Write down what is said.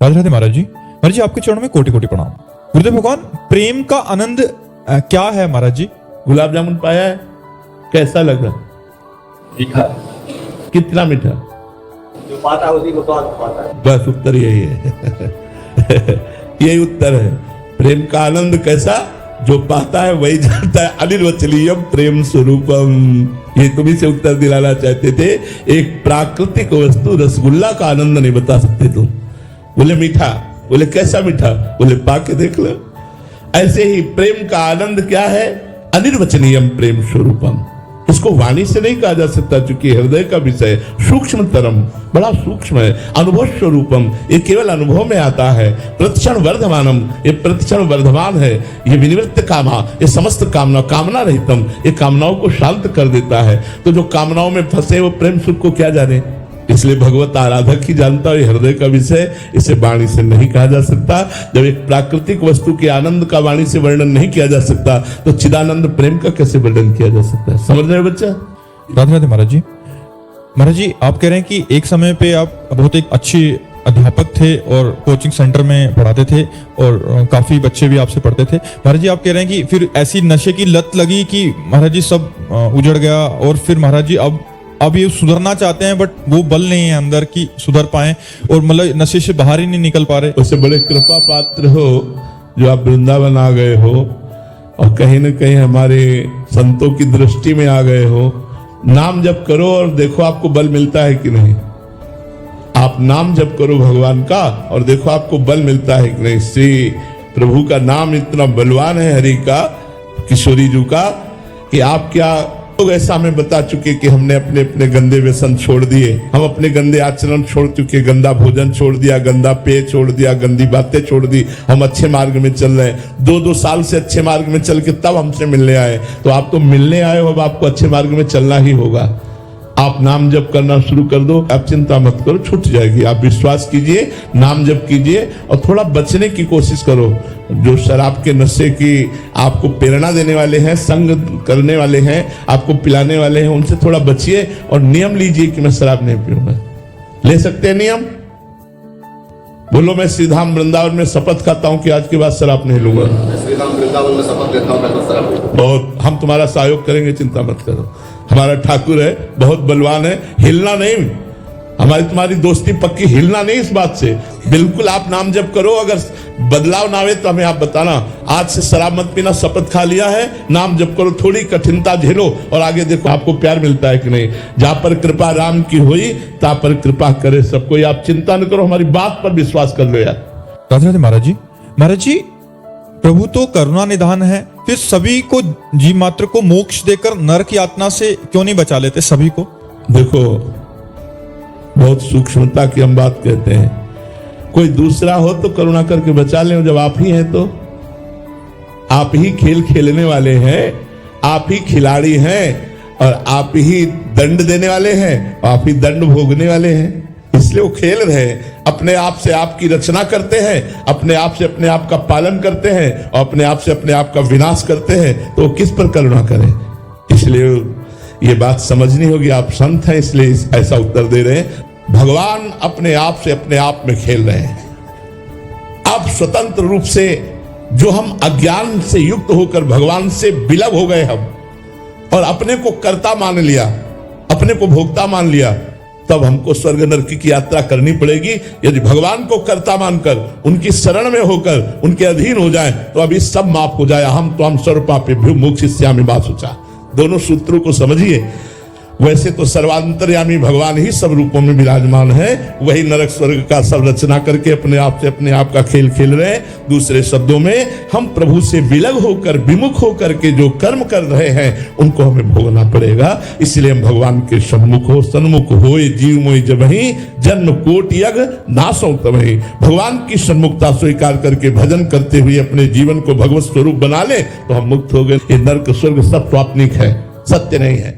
राधे राधे महाराज जी आपके चरणों में कोटि कोटि प्रणाम। गुरुदेव भगवान, प्रेम का आनंद क्या है महाराज जी? गुलाब जामुन पाया है, कैसा लगा? मीठा। कितना मीठा? जो पाता है उसी को स्वाद पाता है। बस उत्तर यही है। यही उत्तर है। प्रेम का आनंद कैसा? जो पाता है वही जानता है। अनिर्वचनीयम प्रेम स्वरूपम। ये तुम्ही से उत्तर दिलाना चाहते थे। एक प्राकृतिक वस्तु रसगुल्ला का आनंद नहीं बता सकते तुम। बोले मीठा, बोले कैसा मीठा? बोले पा के देख लो। ऐसे ही प्रेम का आनंद क्या है? अनिर्वचनीयम प्रेम स्वरूपम। इसको वाणी से नहीं कहा जा सकता, क्योंकि हृदय का विषय सूक्ष्म तरम, बड़ा सूक्ष्म है। अनुभव स्वरूपम, ये केवल अनुभव में आता है। प्रतिक्षण वर्धमानम, ये प्रतिक्षण वर्धमान है। ये विनिवृत्त कामा, ये समस्त कामना रहितम, ये कामनाओं को शांत कर देता है। तो जो कामनाओं में फंसे वो प्रेम सुख को क्या जाने? इसलिए भगवत आराधक ही जानता है हृदय का विषय। इसे वाणी से नहीं कहा जा सकता। जब एक प्राकृतिक वस्तु के आनंद का वाणी से वर्णन नहीं किया जा सकता, तो चिदानंद प्रेम का कैसे वर्णन किया जा सकता है? समझ रहे हो बच्चा? राधे राधे महाराज जी आप कह रहे हैं कि एक समय पे आप बहुत एक अच्छी अध्यापक थे और कोचिंग सेंटर में पढ़ाते थे और काफी बच्चे भी आपसे पढ़ते थे। महाराज जी आप कह रहे हैं कि फिर ऐसी नशे की लत लगी कि महाराज जी सब उजड़ गया, और फिर महाराज जी अब ये सुधरना चाहते हैं, बट वो बल नहीं है अंदर की सुधर पाए, और मतलब नशे से बाहर ही नहीं निकल पा रहे। उससे बड़े कृपा पात्र हो जो आप वृंदावन आ गए हो और कहीं न कहीं हमारे संतों की दृष्टि में आ गए हो। नाम जप करो और देखो आपको बल मिलता है कि नहीं। आप नाम जप करो भगवान का और देखो आपको बल मिलता है कि नहीं। श्री प्रभु का नाम इतना बलवान है, हरि का, किशोरी जी का, कि आप क्या लोग ऐसा हमें बता चुके कि हमने अपने अपने गंदे व्यसन छोड़ दिए, हम अपने गंदे आचरण छोड़ चुके, गंदा भोजन छोड़ दिया, गंदा पेय छोड़ दिया, गंदी बातें छोड़ दी, हम अच्छे मार्ग में चल रहे हैं। 2-2 साल से अच्छे मार्ग में चल के तब हमसे मिलने आए। तो आप तो मिलने आए हो, अब आपको अच्छे मार्ग में चलना ही होगा। आप नाम जप करना शुरू कर दो, आप चिंता मत करो, छूट जाएगी। आप विश्वास कीजिए, नाम जप कीजिए और थोड़ा बचने की कोशिश करो। जो शराब के नशे की आपको प्रेरणा देने वाले हैं, संग करने वाले हैं, आपको पिलाने वाले हैं, उनसे थोड़ा बचिए और नियम लीजिए कि मैं शराब नहीं पीऊंगा। ले सकते हैं नियम? बोलो, मैं श्रीधाम वृंदावन में शपथ खाता हूं कि आज के बाद शराब नहीं लूंगा। श्रीधाम वृंदावन में शपथ लेता हूं, मैं तो शराब नहीं। बहुत, हम तुम्हारा सहयोग करेंगे, चिंता मत करो। हमारा ठाकुर है, बहुत बलवान है, हिलना नहीं। हमारी तुम्हारी दोस्ती पक्की, हिलना नहीं इस बात से। बिल्कुल आप नाम जप करो, अगर बदलाव ना आवे तो हमें आप बताना। आज से शराब मत पीना, शपथ खा लिया है, नाम जप करो, थोड़ी कठिनता झेलो और आगे देखो आपको प्यार मिलता है कि नहीं। जहां पर कृपा राम की हुई ता पर कृपा करे सब कोई। आप चिंता न करो, हमारी बात पर विश्वास कर लो यार। राधे राधे महाराज जी प्रभु तो करुणा निधान है, फिर सभी को जीव मात्र को मोक्ष देकर नरक यातना से क्यों नहीं बचा लेते सभी को? देखो, बहुत सूक्ष्मता की हम बात कहते हैं। कोई दूसरा हो तो करुणा करके बचा ले, जब आप ही हैं तो। आप ही खेल खेलने वाले हैं, आप ही खिलाड़ी हैं और आप ही दंड देने वाले हैं, आप ही दंड भोगने वाले हैं। इसलिए वो खेल रहे हैं, अपने आप से आपकी रचना करते हैं, अपने आप से अपने आप का पालन करते हैं और अपने आप से अपने आप का विनाश करते हैं। तो वो किस पर करुणा करें? इसलिए ये बात समझनी होगी। आप संत हैं इसलिए ऐसा उत्तर दे रहे हैं। भगवान अपने आप से अपने आप में खेल रहे हैं। अब स्वतंत्र रूप से जो हम अज्ञान से युक्त होकर भगवान से विलग हो गए हम और अपने को कर्ता मान लिया, अपने को भोक्ता मान लिया, तब हमको स्वर्ग नरक की यात्रा करनी पड़ेगी। यदि भगवान को कर्ता मानकर उनकी शरण में होकर उनके अधीन हो जाए तो अभी सब माफ हो जाए। हम तो हम सर्व पापेभ्यो मोक्षयिष्यामि मा शुचा। दोनों सूत्रों को समझिए। वैसे तो सर्वांतर्यामी भगवान ही सब रूपों में विराजमान है, वही नरक स्वर्ग का सब रचना करके अपने आप से अपने आप का खेल खेल रहे हैं। दूसरे शब्दों में, हम प्रभु से विलग होकर विमुख होकर के जो कर्म कर रहे हैं उनको हमें भोगना पड़ेगा। इसलिए हम भगवान के सम्मुख हो, सन्मुख होए जीव मोहि जबहि, जन्म कोट यज्ञ नासौ तबहि। भगवान की सन्मुखता स्वीकार करके भजन करते हुए अपने जीवन को भगवत स्वरूप बना ले तो हम मुक्त हो गए। ये नरक स्वर्ग सब स्वाप्निक है, सत्य नहीं है।